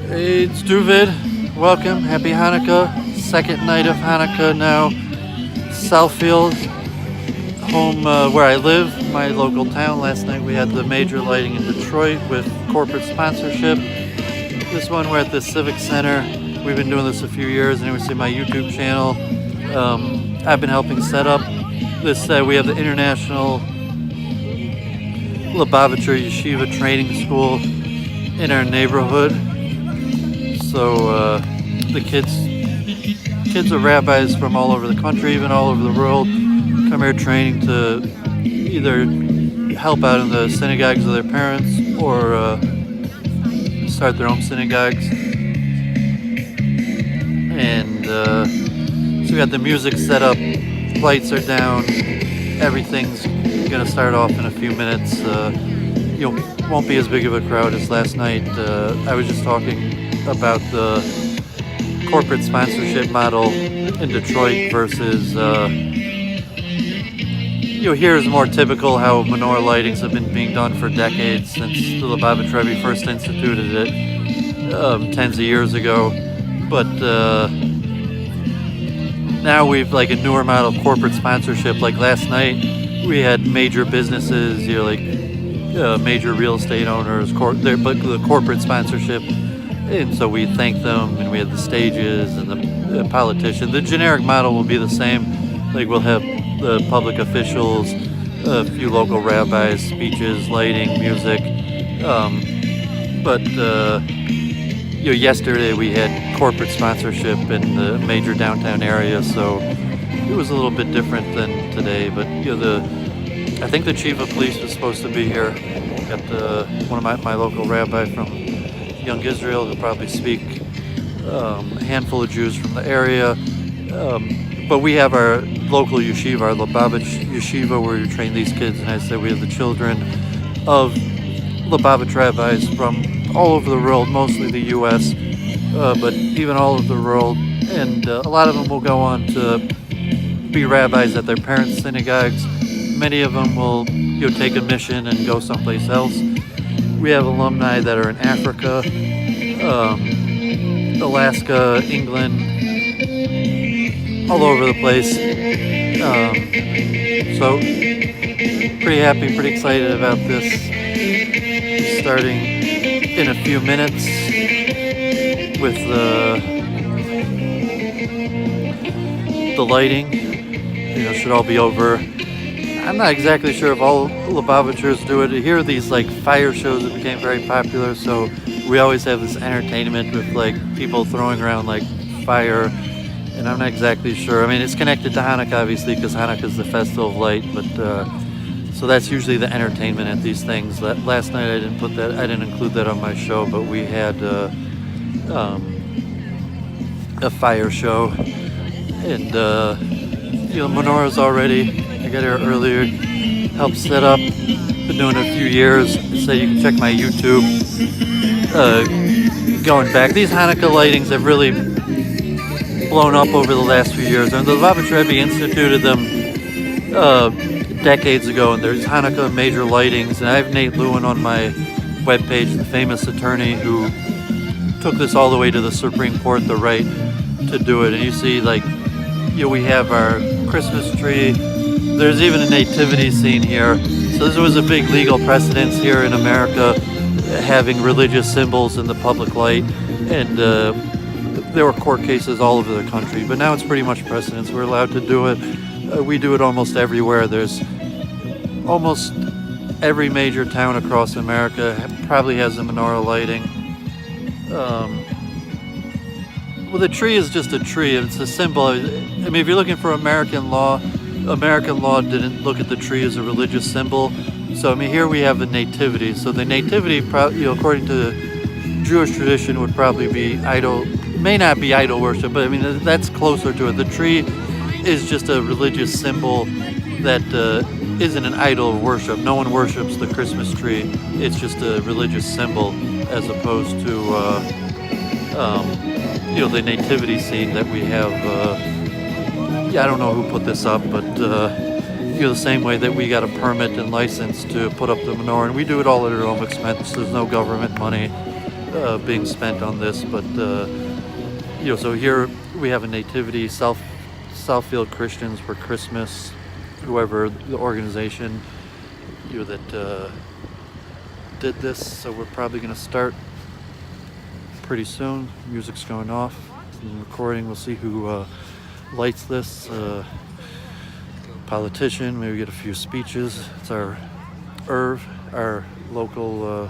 Hey, it's Duvid. Welcome. Happy Hanukkah. Second night of Hanukkah now. Southfield, home where I live, my local town. Last night we had the major lighting in Detroit with corporate sponsorship. This one we're at the Civic Center. We've been doing this a few years, and you see my YouTube channel. I've been helping set up this. We have the International Lubavitcher Yeshiva Training School in our neighborhood. So the kids are rabbis from all over the country, even all over the world, come here training to either help out in the synagogues of their parents or start their own synagogues. And so we got the music set up, lights are down, everything's gonna start off in a few minutes. Won't be as big of a crowd as last night. I was just talking about the corporate sponsorship model in Detroit versus here is more typical how menorah lightings have been being done for decades since the Lubavitch Rebbe first instituted it tens of years ago. But now we've like a newer model of corporate sponsorship. Like last night we had major businesses, major real estate owners, the corporate sponsorship. And so we thanked them, and we had the stages and the politicians. The generic model will be the same. Like we'll have the public officials, a few local rabbis, speeches, lighting, music. But yesterday we had corporate sponsorship in the major downtown area, so it was a little bit different than today. But I think the chief of police was supposed to be here. Got one of my local rabbi from Young Israel who'll probably speak, a handful of Jews from the area. But we have our local yeshiva, our Lubavitch yeshiva, where we train these kids. And I said we have the children of Lubavitch rabbis from all over the world, mostly the U.S., but even all over the world. And a lot of them will go on to be rabbis at their parents' synagogues. Many of them will take a mission and go someplace else. We have alumni that are in Africa, Alaska, England, all over the place. So pretty happy, pretty excited about this. Starting in a few minutes with the lighting. Should all be over. I'm not exactly sure if all Lubavitchers do it. Here are these like fire shows that became very popular, so we always have this entertainment with like people throwing around like fire, and I'm not exactly sure. I mean, it's connected to Hanukkah obviously because Hanukkah is the festival of light, but so that's usually the entertainment at these things. Last night I didn't include that on my show, but we had a fire show, and Menorah's already. I got here earlier, helped set up, been doing it a few years, so you can check my YouTube. Going back, these Hanukkah lightings have really blown up over the last few years, and the Lubavitch Rebbe instituted them decades ago, and there's Hanukkah major lightings, and I have Nate Lewin on my webpage, the famous attorney who took this all the way to the Supreme Court, the right to do it. And you see, we have our Christmas tree. There's even a nativity scene here. So this was a big legal precedence here in America, having religious symbols in the public light. And there were court cases all over the country. But now it's pretty much precedence. We're allowed to do it. We do it almost everywhere. There's almost every major town across America probably has a menorah lighting. Well, the tree is just a tree. It's a symbol. I mean, if you're looking for American law didn't look at the tree as a religious symbol. So, I mean, here we have the nativity. So the nativity, according to Jewish tradition, would probably be may not be idol worship, but I mean, that's closer to it. The tree is just a religious symbol that isn't an idol of worship. No one worships the Christmas tree. It's just a religious symbol as opposed to, the nativity scene that we have. I don't know who put this up, but the same way that we got a permit and license to put up the menorah, and we do it all at our own expense. There's no government money. being spent on this, but so here we have a nativity. Southfield Christians for Christmas, whoever the organization that did this. So we're probably going to start pretty soon. Music's going off and recording. We'll see who lights this. Politician, maybe get a few speeches. It's our Irv, our local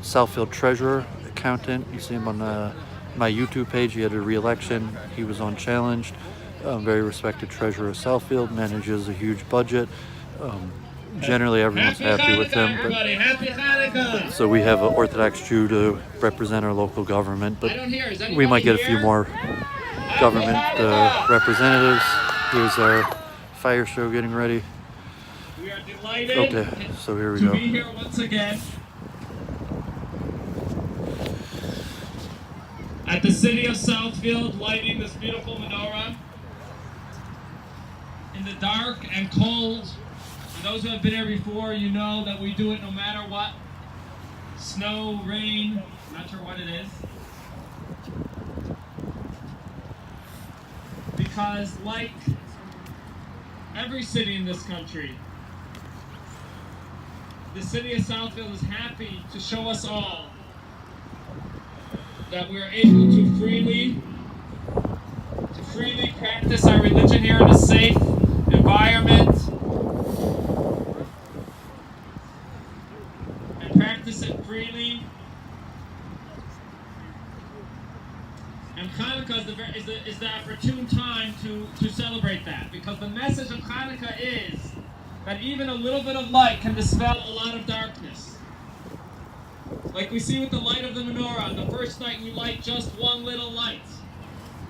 Southfield treasurer, accountant. You see him on my YouTube page. He had a re-election. He was unchallenged. Very respected treasurer of Southfield, manages a huge budget. Generally everyone's happy with him. But, so we have an Orthodox Jew to represent our local government, but we might get a few more government representatives. Here's our fire show getting ready. We are delighted okay, so here we go. To be here once again at the city of Southfield, lighting this beautiful menorah in the dark and cold. For those who have been here before, you know that we do it no matter what. Snow, rain, not sure what it is. Because like every city in this country, the city of Southfield is happy to show us all that we are able to freely practice our religion here in a safe environment and practice it freely. And Hanukkah is the opportune time to celebrate that, because the message of Hanukkah is that even a little bit of light can dispel a lot of darkness. Like we see with the light of the menorah, the first night we light just one little light.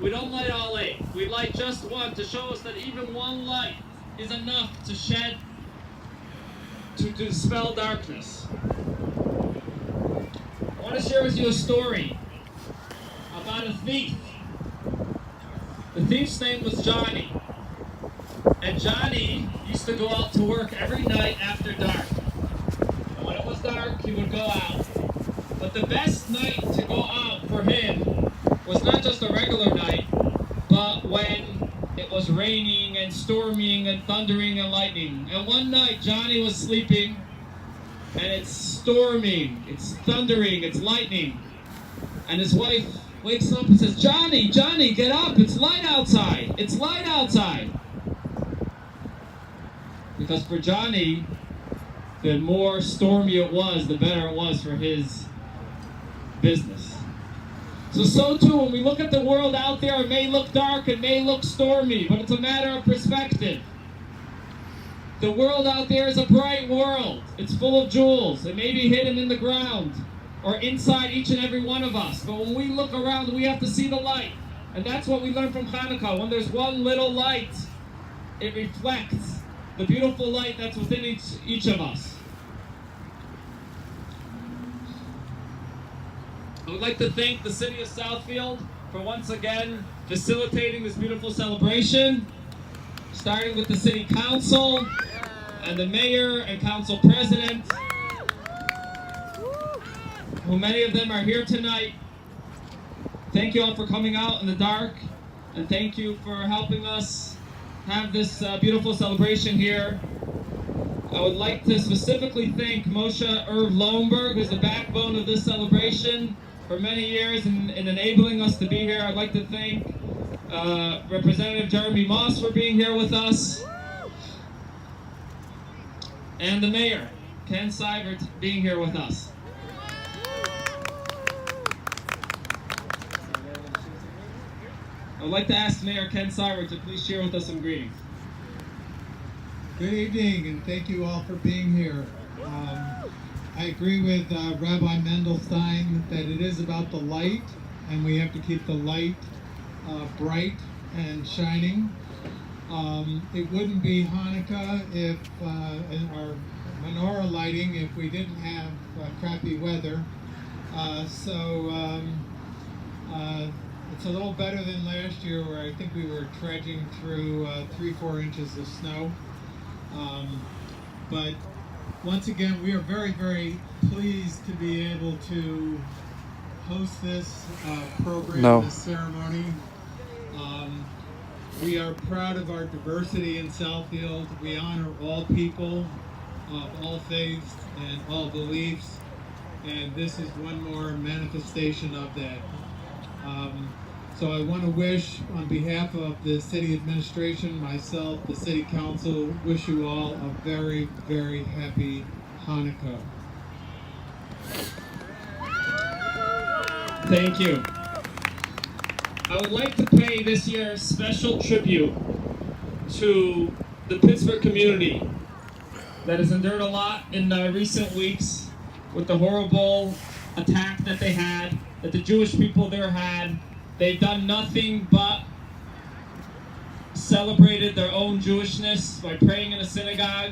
We don't light all 8. We light just one to show us that even one light is enough to dispel darkness. I want to share with you a story about a thief. The thief's name was Johnny. And Johnny used to go out to work every night after dark. And when it was dark, he would go out. But the best night to go out for him was not just a regular night, but when it was raining and storming and thundering and lightning. And one night, Johnny was sleeping, and it's storming, it's thundering, it's lightning. And his wife wakes up and says, Johnny, get up, it's light outside, it's light outside. Because for Johnny, the more stormy it was, the better it was for his business. So too, when we look at the world out there, it may look dark, it may look stormy, but it's a matter of perspective. The world out there is a bright world. It's full of jewels. It may be hidden in the ground or inside each and every one of us. But when we look around, we have to see the light. And that's what we learn from Hanukkah. When there's one little light, it reflects the beautiful light that's within each of us. I would like to thank the city of Southfield for once again facilitating this beautiful celebration, starting with the city council and the mayor and council president, who many of them are here tonight. Thank you all for coming out in the dark, and thank you for helping us have this beautiful celebration here. I would like to specifically thank Moshe Irv Lowenberg, who's the backbone of this celebration for many years in enabling us to be here. I'd like to thank Representative Jeremy Moss for being here with us, and the mayor, Ken Siver, being here with us. I'd like to ask Mayor Ken Siver to please share with us some greetings. Good evening, and thank you all for being here. I agree with Rabbi Stein that it is about the light, and we have to keep the light bright and shining. It wouldn't be Hanukkah if our menorah lighting if we didn't have crappy weather. It's a little better than last year, where I think we were trudging through 3-4 inches of snow. But once again, we are very, very pleased to be able to host this program, No. this ceremony. We are proud of our diversity in Southfield. We honor all people of all faiths and all beliefs, and this is one more manifestation of that. So I want to wish, on behalf of the city administration, myself, the city council, wish you all a very, very happy Hanukkah. Thank you. I would like to pay this year's special tribute to the Pittsburgh community that has endured a lot in recent weeks with the horrible attack that they had, that the Jewish people there had. They've done nothing but celebrated their own Jewishness by praying in a synagogue,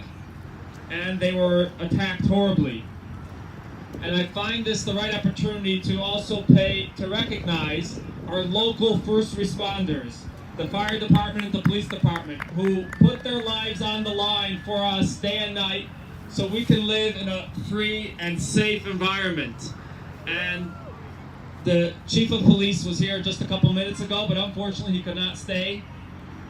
and they were attacked horribly. And I find this the right opportunity to also recognize our local first responders, the fire department and the police department, who put their lives on the line for us day and night so we can live in a free and safe environment. And the chief of police was here just a couple minutes ago, but unfortunately he could not stay.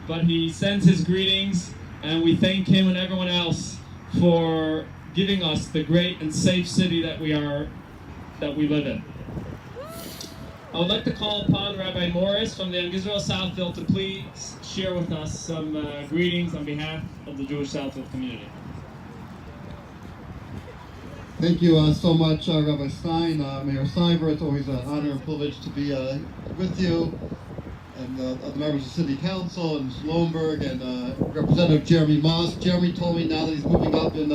But he sends his greetings, and we thank him and everyone else for giving us the great and safe city that we live in. I would like to call upon Rabbi Morris from the Young Israel Southfield to please share with us some greetings on behalf of the Jewish Southfield community. Thank you so much, Rabbi Stein, Mayor Siver. It's always an honor and privilege to be with you, and the members of the City Council, and Lowenberg, and Representative Jeremy Moss. Jeremy told me now that he's moving up in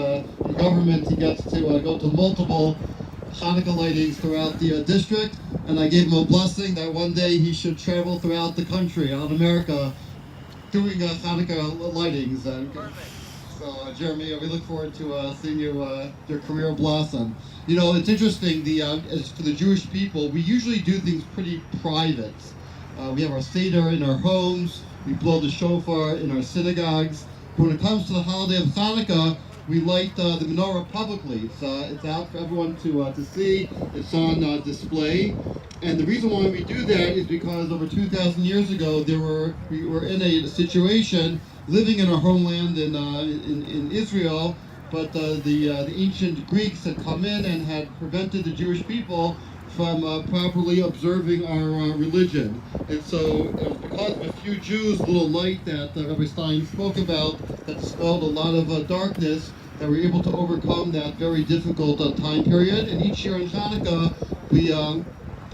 government, he gets to go to multiple Hanukkah lightings throughout the district, and I gave him a blessing that one day he should travel throughout the country, out in doing Hanukkah lightings. So, Jeremy, we look forward to seeing your career blossom. You know, it's interesting, as for the Jewish people, we usually do things pretty private. We have our Seder in our homes, we blow the shofar in our synagogues. But when it comes to the holiday of Hanukkah, we light the menorah publicly. It's out for everyone to see. It's on display. And the reason why we do that is because over 2,000 years ago, we were in a situation living in our homeland in Israel, but the ancient Greeks had come in and had prevented the Jewish people from properly observing our religion. And so because of a few Jews, a little light that Rabbi Stein spoke about, that dispelled a lot of darkness, that we're able to overcome that very difficult time period. And each year in Hanukkah, we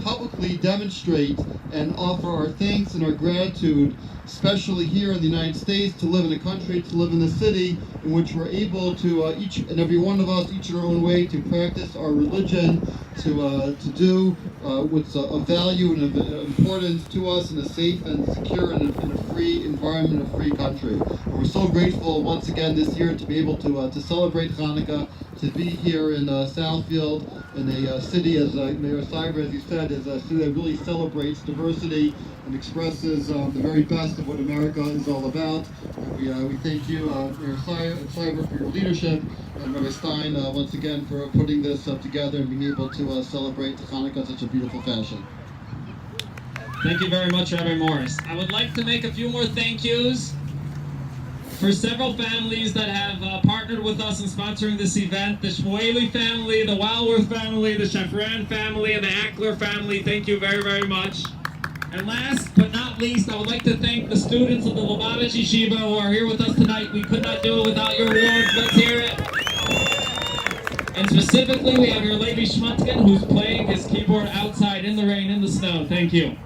publicly demonstrate and offer our thanks and our gratitude, especially here in the United States, to live in a country, to live in a city in which we're able to, each and every one of us, each in our own way, to practice our religion, to do what's of value and of importance to us in a safe and secure and in a free environment, a free country. And we're so grateful once again this year to be able to celebrate Hanukkah, to be here in Southfield, in a city, as Mayor Siver, as you said, is a city that really celebrates diversity and expresses the very best of what America is all about. And we thank you, Mayor Siver, for your leadership, and Rabbi Stein, once again, for putting this together and being able to celebrate Hanukkah in such a beautiful fashion. Thank you very much, Rabbi Morris. I would like to make a few more thank yous for several families that have partnered with us in sponsoring this event. The Shmueli family, the Walworth family, the Shafran family, and the Ackler family. Thank you very, very much. And last but not least, I would like to thank the students of the Lubavitch Yeshiva who are here with us tonight. We could not do it without your awards. Let's hear it. And specifically, we have your Levi Schmutkin, who's playing his keyboard outside in the rain, in the snow. Thank you.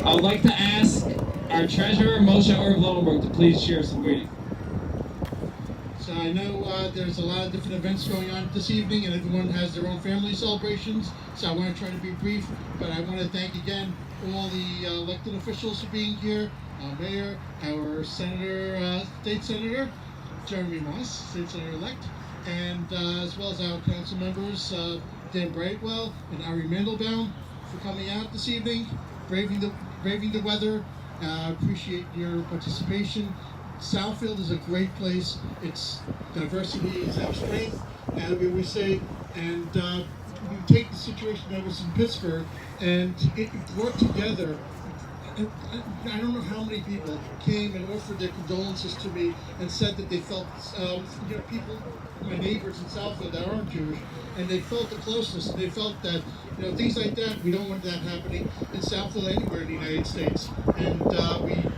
I would like to ask our treasurer, Moshe Lowenberg, to please share some greetings. So I know there's a lot of different events going on this evening, and everyone has their own family celebrations. So I want to try to be brief, but I want to thank again all the elected officials for being here. Our mayor, our senator, state senator, Jeremy Moss, state senator-elect, and as well as our council members, Dan Brightwell and Ari Mandlebaum, for coming out this evening, braving the weather. Appreciate your participation. Southfield is a great place. Its diversity is our strength, as we always say. And you take the situation that was in Pittsburgh and it brought together. And I don't know how many people came and offered their condolences to me and said that they felt, people, my neighbors in Southfield that aren't Jewish, and they felt the closeness, and they felt that, things like that, we don't want that happening in Southfield anywhere in the United States. And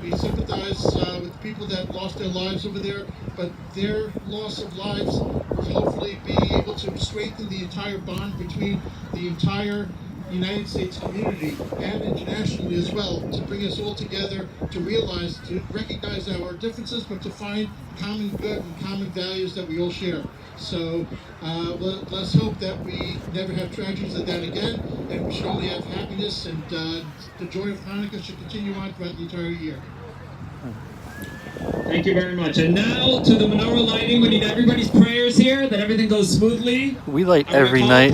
we sympathize with the people that lost their lives over there, but their loss of lives will hopefully be able to strengthen the entire bond between the entire United States community and internationally as well, to bring us all together, to recognize our differences, but to find common good and common values that we all share. So let's hope that we never have tragedies like that again, and we should only have happiness, and the joy of Hanukkah should continue on throughout the entire year. Thank you very much. And now to the menorah lighting. We need everybody's prayers here that everything goes smoothly. We light every night,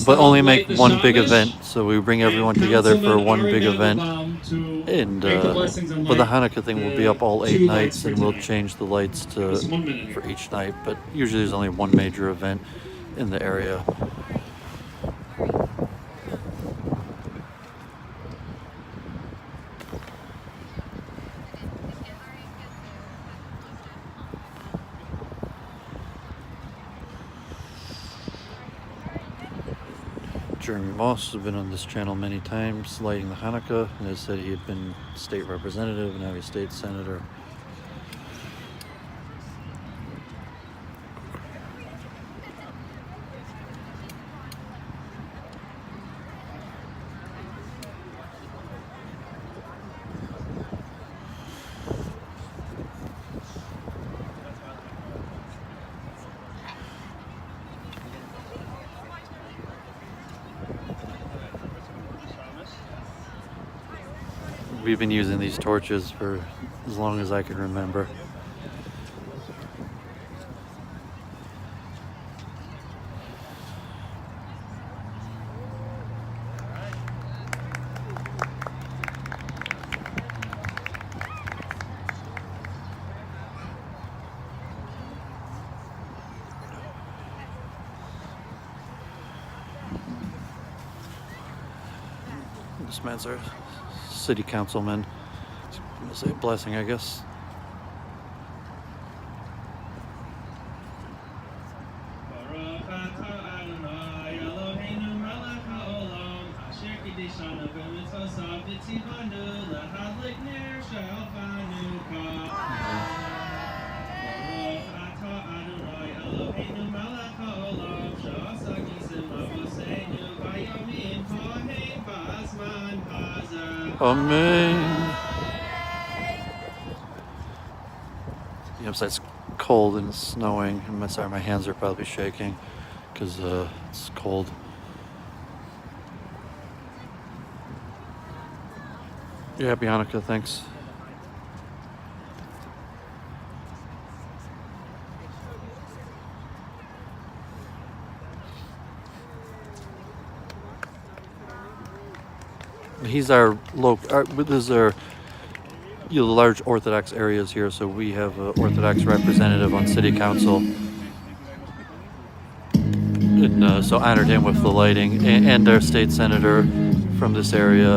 but only make one big event. So we bring everyone together for one big event. And but the Hanukkah thing will be up all 8 nights, and we'll change the lights for each night. But usually there's only one major event in the area. Jeremy Moss has been on this channel many times lighting the Hanukkah, and has said he had been state representative, and now he's state senator. We've been using these torches for as long as I can remember. This man's our city councilman. I'm gonna say a blessing, I guess. Amen. Yep, so it's cold and it's snowing. I'm sorry, my hands are probably shaking because it's cold. Yeah, happy Hanukkah, thanks. He's our local. This is our large Orthodox areas here, so we have an Orthodox representative on City Council, and so honored him with the lighting. And our state senator from this area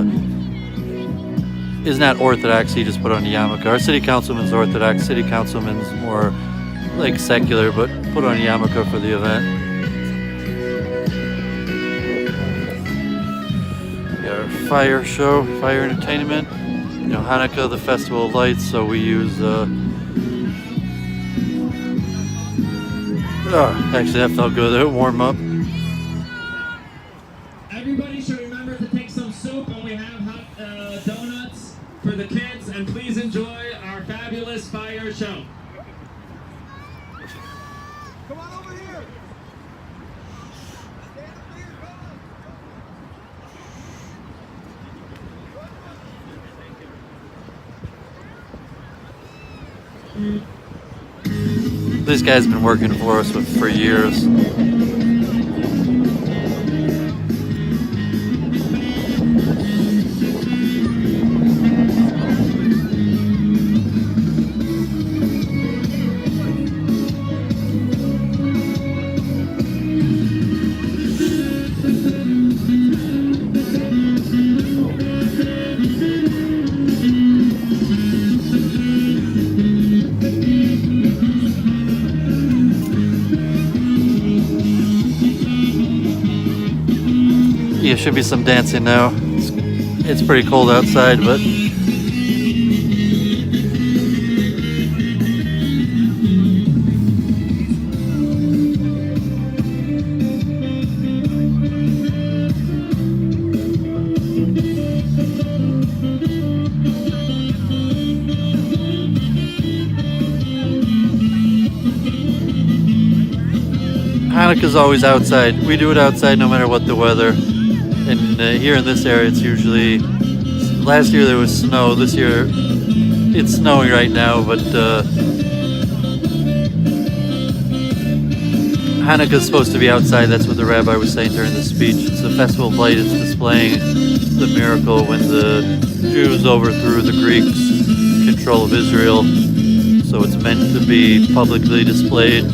is not Orthodox; he just put on a yarmulke. Our city councilman's Orthodox. City councilman's more like secular, but put on a yarmulke for the event. Our fire show, fire entertainment, Hanukkah, the festival of lights, so we use actually that felt good, it warm up. Everybody should remember to take some soup, and we have hot donuts for the kids, and please enjoy our fabulous fire show. Come on over here. This guy's been working for us for years. Yeah, should be some dancing now. It's pretty cold outside, but Hanukkah's always outside. We do it outside no matter what the weather. And here in this area, it's usually... Last year there was snow. This year it's snowing right now, but Hanukkah's supposed to be outside. That's what the rabbi was saying during the speech. It's a festival of light. It's displaying the miracle when the Jews overthrew the Greeks' control of Israel. So it's meant to be publicly displayed.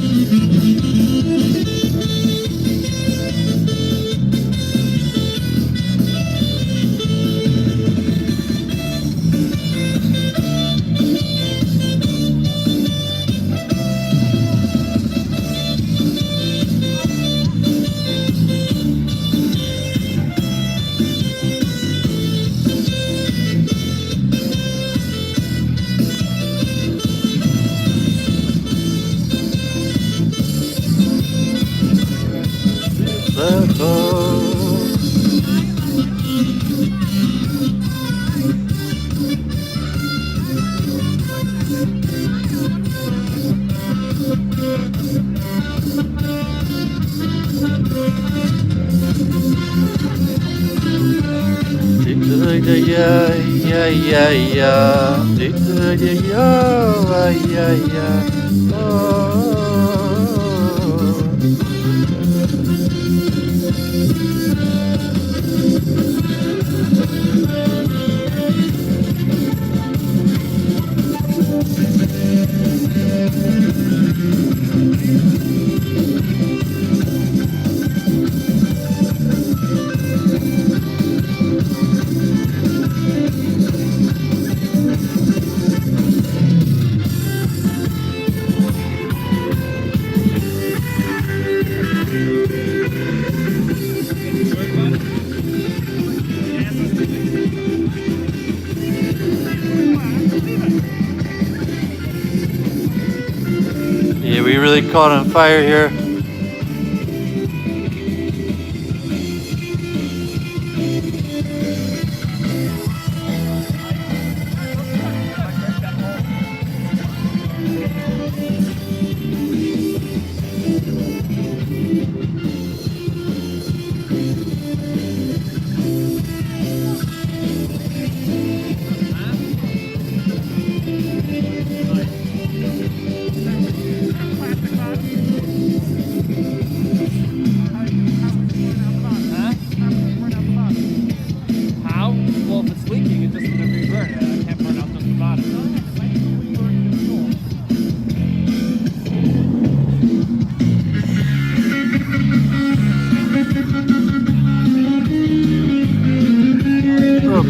Yeah, we really caught on fire here.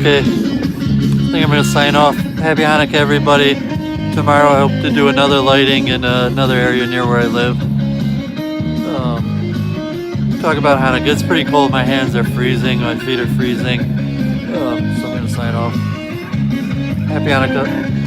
Okay, I think I'm going to sign off. Happy Hanukkah, everybody. Tomorrow I hope to do another lighting in another area near where I live. Talk about Hanukkah. It's pretty cold. My hands are freezing. My feet are freezing. So I'm going to sign off. Happy Hanukkah.